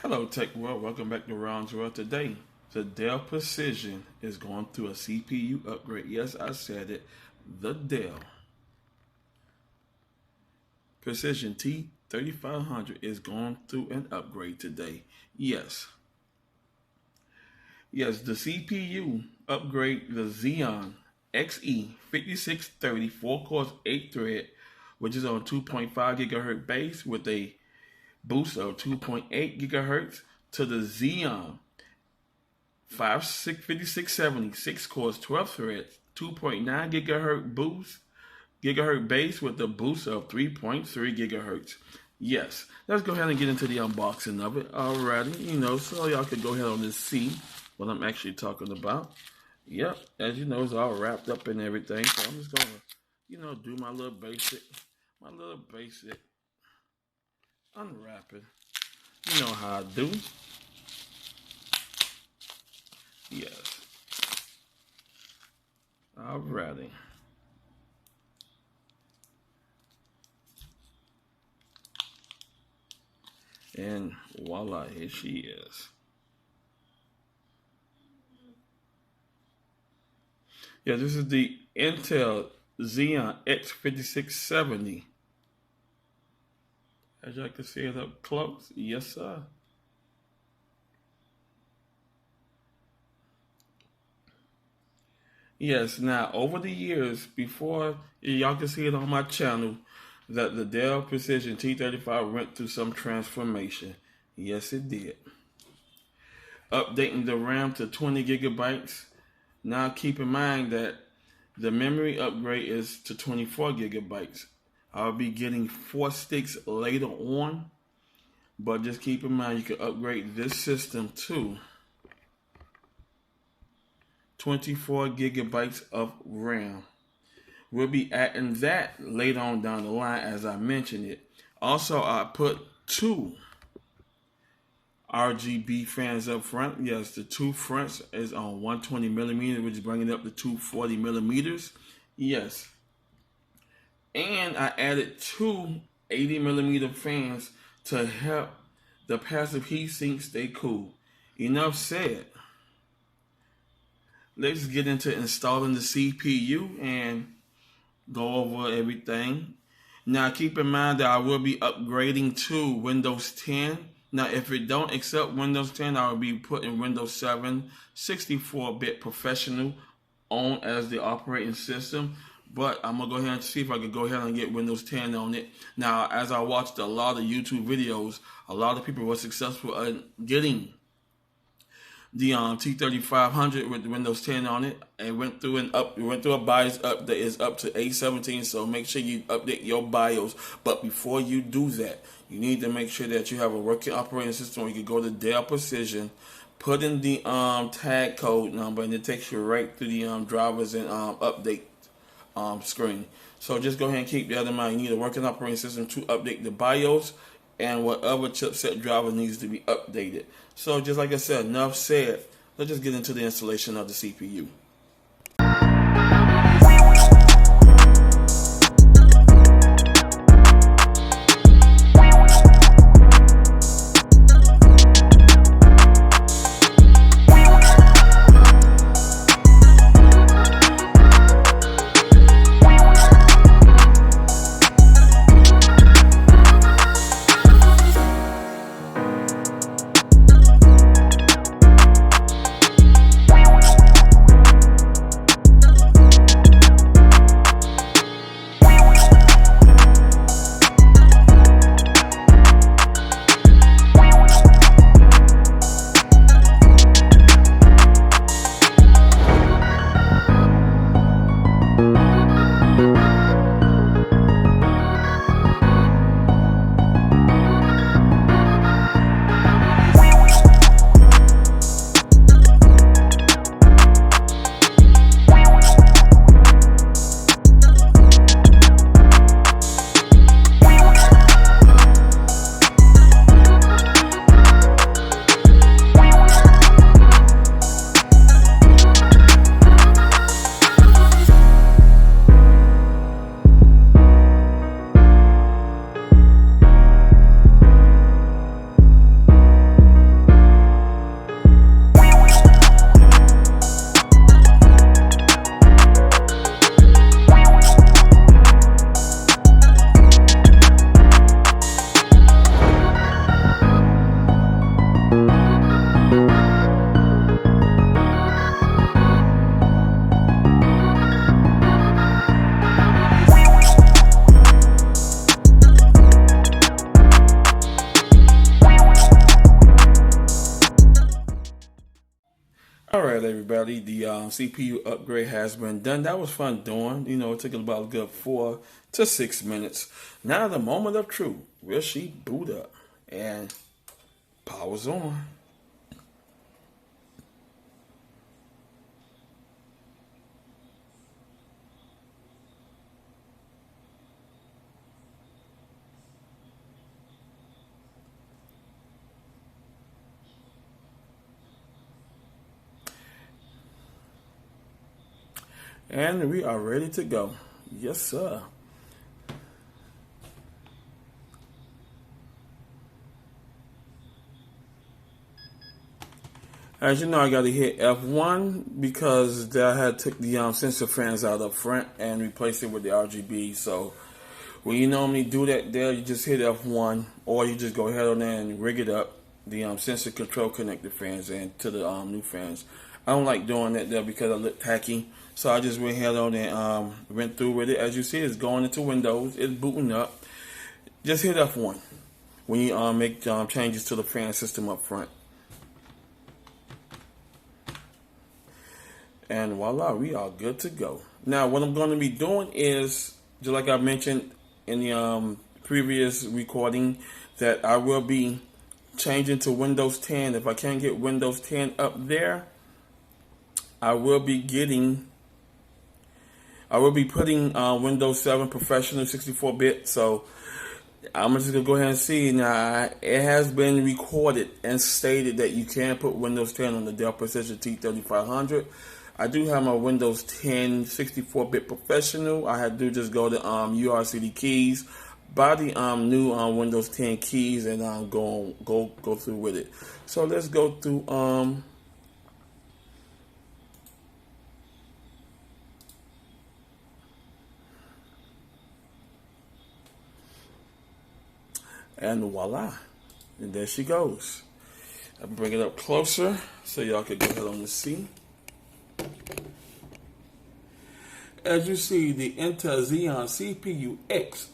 Hello, Tech World. Welcome back to Round's World. Today, the Dell Precision is going through a CPU upgrade. Yes, I said it. The Dell Precision T3500 is going through an upgrade today. Yes, the CPU upgrade, the Xeon XE 5630 4 cores 8 thread, which is on 2.5 gigahertz base with a boost of 2.8 gigahertz, to the Xeon 5670 6 cores 12 threads 2.9 gigahertz base with a boost of 3.3 gigahertz. Yes, let's go ahead and get into the unboxing of it already, so y'all can go ahead and see what I'm actually talking about. Yep, as you know, it's all wrapped up and everything, so I'm just gonna do my little basic unwrapping. You know how I do. Yes. Alrighty. And voila, here she is. Yeah, this is the Intel Xeon X5670. As y'all can see it up close. Yes, sir. Yes, now over the years, before y'all can see it on my channel, that the Dell Precision T35 went through some transformation. Yes, it did. Updating the RAM to 20 gigabytes. Now keep in mind that the memory upgrade is to 24 gigabytes. I'll be getting 4 sticks later on, but just keep in mind you can upgrade this system to 24 gigabytes of RAM. We'll be adding that later on down the line as I mentioned it. Also, I put 2 RGB fans up front. Yes, the 2 fronts is on 120 millimeters, which is bringing it up to 240 millimeters. Yes. And I added 2 80 millimeter fans to help the passive heat sink stay cool. Enough said. Let's get into installing the CPU and go over everything. Now keep in mind that I will be upgrading to Windows 10. Now if it don't accept Windows 10, I will be putting Windows 7 64-bit Professional on as the operating system. But I'm going to go ahead and see if I can go ahead and get Windows 10 on it. Now, as I watched a lot of YouTube videos, a lot of people were successful in getting the T3500 with Windows 10 on it, and went through a BIOS update that is up to 8.17. So make sure you update your BIOS. But before you do that, you need to make sure that you have a working operating system where you can go to Dell Precision, put in the tag code number, and it takes you right through the drivers and update screen. So just go ahead and keep that in mind. You need a working operating system to update the BIOS and whatever chipset driver needs to be updated. So just like I said, enough said. Let's just get into the installation of the CPU. already. The CPU upgrade has been done. That was fun doing. You know, it took about a good 4 to 6 minutes. Now the moment of truth. Will she boot up? And power's on. And we are ready to go. Yes, sir. As you know, I got to hit F1 because I had took the sensor fans out up front and replaced it with the RGB. So when you normally do that there, you just hit F1, or you just go ahead on there and rig it up, the sensor control connected fans and to the new fans. I don't like doing that there because it looked tacky. So I just went ahead on and went through with it. As you see, it's going into Windows. It's booting up. Just hit F1 when you make changes to the fan system up front. And voila, we are good to go. Now, what I'm going to be doing is, just like I mentioned in the previous recording, that I will be changing to Windows 10. If I can't get Windows 10 up there, I will be putting Windows 7 Professional 64-bit. So I'm just going to go ahead and see. Now, it has been recorded and stated that you can put Windows 10 on the Dell Precision T3500. I do have my Windows 10 64-bit Professional. I had to just go to URCD keys, buy the new Windows 10 keys, and go through with it. So let's go through and voila, and there she goes. I'll bring it up closer so y'all can go ahead on and see. As you see, the Intel Xeon CPU X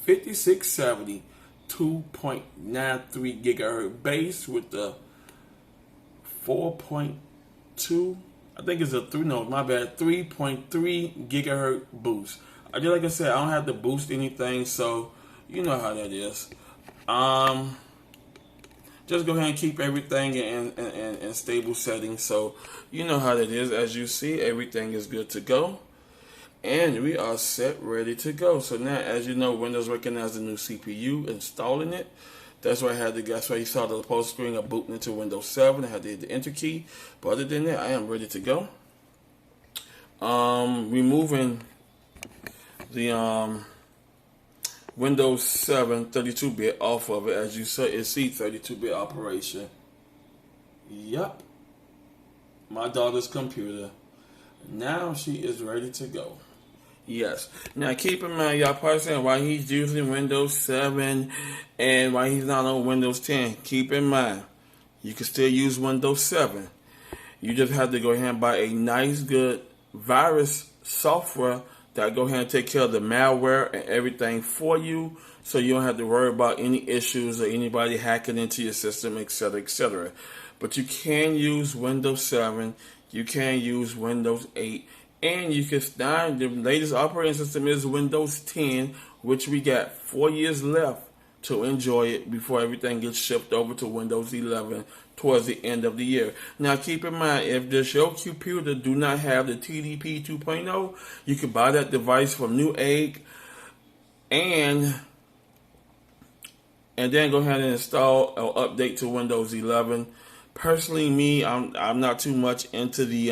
5670 2.93 gigahertz base with the 4.2, I think it's a 3.3 gigahertz boost. Just like I said, I don't have to boost anything, so you know how that is. Just go ahead and keep everything in stable settings, so you know how that is. As you see, everything is good to go. And we are set, ready to go. So now, as you know, Windows recognized the new CPU, installing it. That's why that's why you saw the post screen of booting into Windows 7. I had to hit the enter key. But other than that, I am ready to go. Removing the Windows 7 32-bit off of it. As you see 32-bit operation. Yep. My daughter's computer. Now she is ready to go. Yes. Now keep in mind, y'all probably saying why he's using Windows 7 and why he's not on Windows 10. Keep in mind, you can still use Windows 7. You just have to go ahead and buy a nice, good virus software that go ahead and take care of the malware and everything for you, so you don't have to worry about any issues or anybody hacking into your system, etc., etc. But you can use Windows 7. You can use Windows 8. And you can start, the latest operating system is Windows 10, which we got 4 years left to enjoy it before everything gets shipped over to Windows 11 towards the end of the year. Now keep in mind, if your computer do not have the TDP 2.0, you can buy that device from Newegg and then go ahead and install or update to Windows 11. Personally, me, I'm not too much into the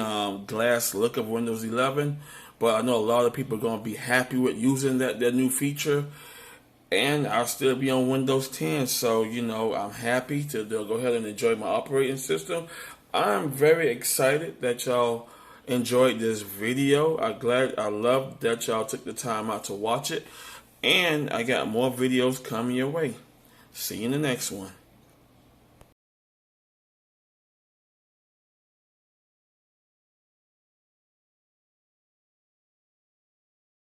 glass look of Windows 11, but I know a lot of people are going to be happy with using that new feature, and I'll still be on Windows 10, so, you know, I'm happy to go ahead and enjoy my operating system. I'm very excited that y'all enjoyed this video. I love that y'all took the time out to watch it, and I got more videos coming your way. See you in the next one.